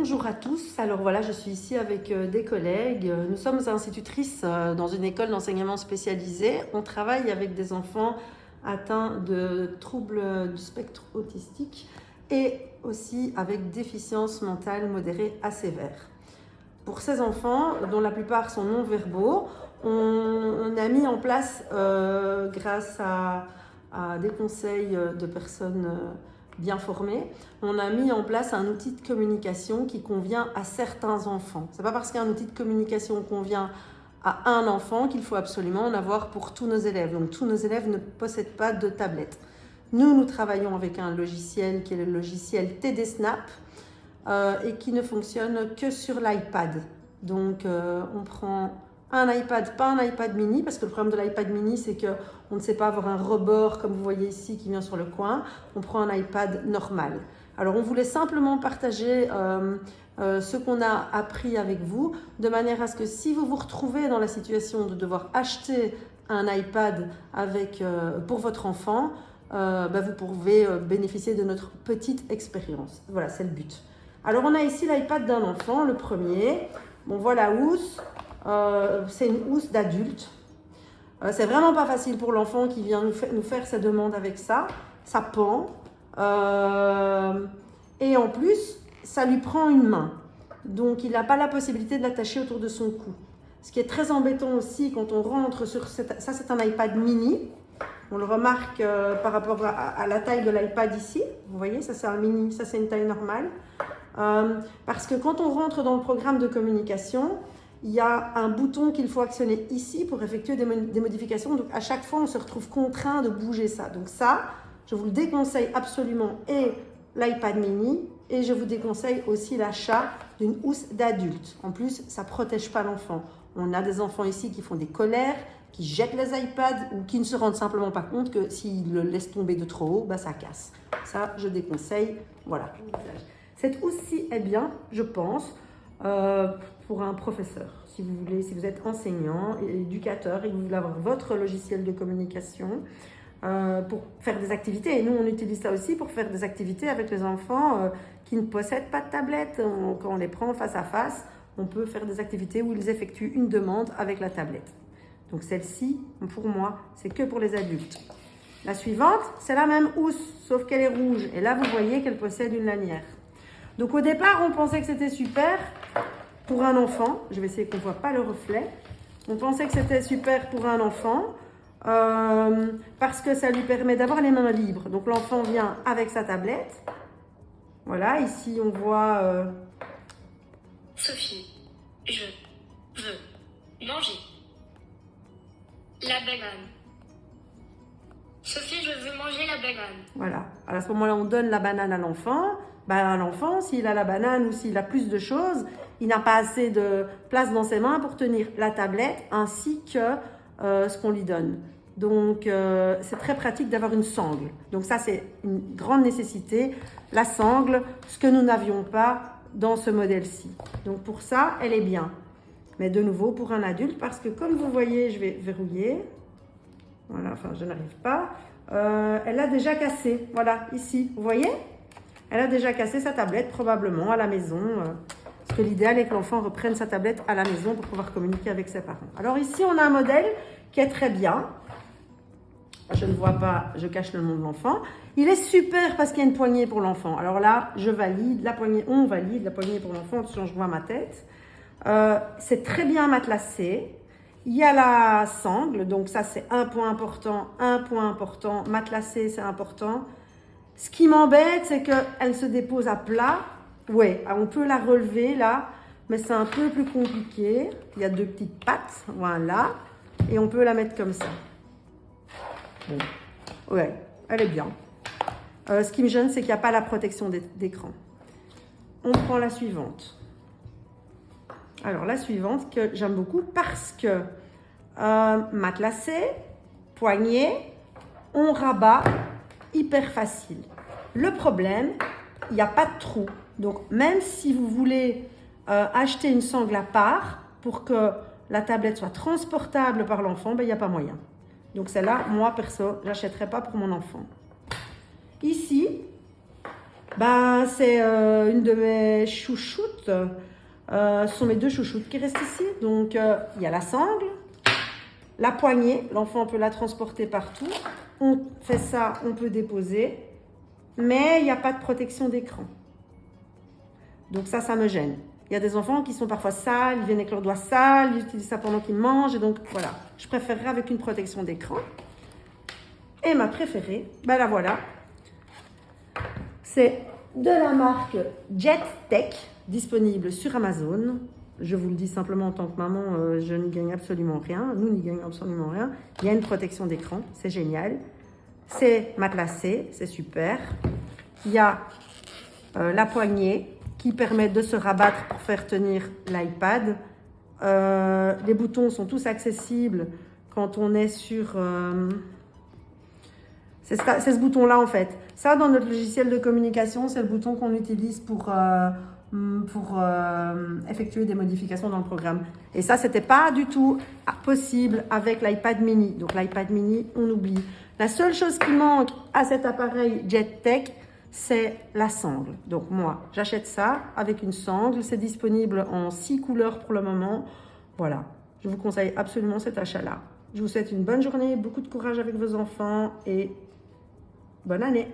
Bonjour à tous, alors voilà, je suis ici avec des collègues. Nous sommes institutrices dans une école d'enseignement spécialisée. On travaille avec des enfants atteints de troubles du spectre autistique et aussi avec déficience mentale modérée à sévère. Pour ces enfants, dont la plupart sont non-verbaux, on a mis en place, grâce à des conseils de personnes bien formées, on a mis en place un outil de communication qui convient à certains enfants. Ce n'est pas parce qu'un outil de communication convient à un enfant qu'il faut absolument en avoir pour tous nos élèves. Donc tous nos élèves ne possèdent pas de tablette. Nous travaillons avec un logiciel qui est le logiciel TD Snap et qui ne fonctionne que sur l'iPad. Donc on prend un iPad, pas un iPad mini, parce que le problème de l'iPad mini, c'est qu'on ne sait pas avoir un rebord, comme vous voyez ici, qui vient sur le coin. On prend un iPad normal. Alors, on voulait simplement partager ce qu'on a appris avec vous, de manière à ce que si vous vous retrouvez dans la situation de devoir acheter un iPad pour votre enfant, vous pouvez bénéficier de notre petite expérience. Voilà, c'est le but. Alors, on a ici l'iPad d'un enfant, le premier. Bon, voilà la housse. C'est une housse d'adulte. C'est vraiment pas facile pour l'enfant qui vient nous faire sa demande avec ça. Ça pend. Et en plus, ça lui prend une main. Donc, il n'a pas la possibilité de l'attacher autour de son cou. Ce qui est très embêtant aussi quand on rentre sur ça, c'est un iPad mini. On le remarque par rapport à la taille de l'iPad ici. Vous voyez, ça c'est un mini, ça c'est une taille normale. Parce que quand on rentre dans le programme de communication, il y a un bouton qu'il faut actionner ici pour effectuer des modifications. Donc, à chaque fois, on se retrouve contraint de bouger ça. Donc ça, je vous le déconseille absolument, et l'iPad mini, et je vous déconseille aussi l'achat d'une housse d'adulte. En plus, ça ne protège pas l'enfant. On a des enfants ici qui font des colères, qui jettent les iPads ou qui ne se rendent simplement pas compte que s'ils le laissent tomber de trop haut, ça casse. Ça, je déconseille. Voilà. Cette housse-ci est bien, je pense, pour un professeur. Si vous êtes enseignant et éducateur et que vous voulez avoir votre logiciel de communication pour faire des activités. Et nous, on utilise ça aussi pour faire des activités avec les enfants qui ne possèdent pas de tablette. Quand on les prend face à face, on peut faire des activités où ils effectuent une demande avec la tablette. Donc celle-ci, pour moi, c'est que pour les adultes. La suivante, c'est la même housse, sauf qu'elle est rouge. Et là, vous voyez qu'elle possède une lanière. Donc au départ, on pensait que c'était super pour un enfant. Je vais essayer qu'on ne voit pas le reflet. On pensait que c'était super pour un enfant parce que ça lui permet d'avoir les mains libres. Donc l'enfant vient avec sa tablette. Voilà, ici on voit... Sophie, je veux manger la banane. Sophie, je veux manger la banane. Voilà, à ce moment-là, on donne la banane à l'enfant. L'enfant, s'il a la banane ou s'il a plus de choses, il n'a pas assez de place dans ses mains pour tenir la tablette ainsi que ce qu'on lui donne. Donc, c'est très pratique d'avoir une sangle. Donc ça, c'est une grande nécessité. La sangle, ce que nous n'avions pas dans ce modèle-ci. Donc pour ça, elle est bien. Mais de nouveau, pour un adulte, parce que comme vous voyez, je vais verrouiller. Voilà, enfin, je n'arrive pas. Elle a déjà cassé. Voilà, ici, vous voyez ? Elle a déjà cassé sa tablette, probablement, à la maison. Parce que l'idéal est que l'enfant reprenne sa tablette à la maison pour pouvoir communiquer avec ses parents. Alors ici, on a un modèle qui est très bien. Je ne vois pas, je cache le nom de l'enfant. Il est super parce qu'il y a une poignée pour l'enfant. Alors là, je valide la poignée, on valide la poignée pour l'enfant, sinon je vois ma tête. C'est très bien matelassé. Il y a la sangle, donc ça c'est un point important. Matelassé, c'est important. Ce qui m'embête, c'est qu'elle se dépose à plat. Ouais, on peut la relever là, mais c'est un peu plus compliqué. Il y a deux petites pattes, voilà. Et on peut la mettre comme ça. Bon, ouais, elle est bien. Ce qui me gêne, c'est qu'il n'y a pas la protection d'écran. On prend la suivante. Alors, la suivante que j'aime beaucoup parce que matelassé, poignée, on rabat, hyper facile. Le problème, il n'y a pas de trou. Donc, même si vous voulez acheter une sangle à part pour que la tablette soit transportable par l'enfant, il n'y a pas moyen. Donc, celle-là, moi, perso, je n'achèterais pas pour mon enfant. Ici, Ben, c'est une de mes chouchoutes. Ce sont mes deux chouchoutes qui restent ici. Donc, il y a la sangle, la poignée. L'enfant peut la transporter partout. On fait ça, on peut déposer. Mais il n'y a pas de protection d'écran. Donc ça me gêne. Il y a des enfants qui sont parfois sales, ils viennent avec leurs doigts sales, ils utilisent ça pendant qu'ils mangent. Et donc, voilà. Je préférerais avec une protection d'écran. Et ma préférée, ben la voilà. C'est de la marque JetTech, disponible sur Amazon. Je vous le dis simplement en tant que maman, je n'y gagne absolument rien. Nous n'y gagnons absolument rien. Il y a une protection d'écran, c'est génial. C'est matelassé, c'est super. Il y a la poignée qui permet de se rabattre pour faire tenir l'iPad. Les boutons sont tous accessibles quand on est sur... c'est ce bouton-là en fait. Ça, dans notre logiciel de communication, c'est le bouton qu'on utilise pour effectuer des modifications dans le programme. Et ça, c'était pas du tout possible avec l'iPad mini. Donc l'iPad mini, on oublie. La seule chose qui manque à cet appareil JetTech, c'est la sangle. Donc moi, j'achète ça avec une sangle. C'est disponible en 6 couleurs pour le moment. Voilà, je vous conseille absolument cet achat-là. Je vous souhaite une bonne journée, beaucoup de courage avec vos enfants et bonne année.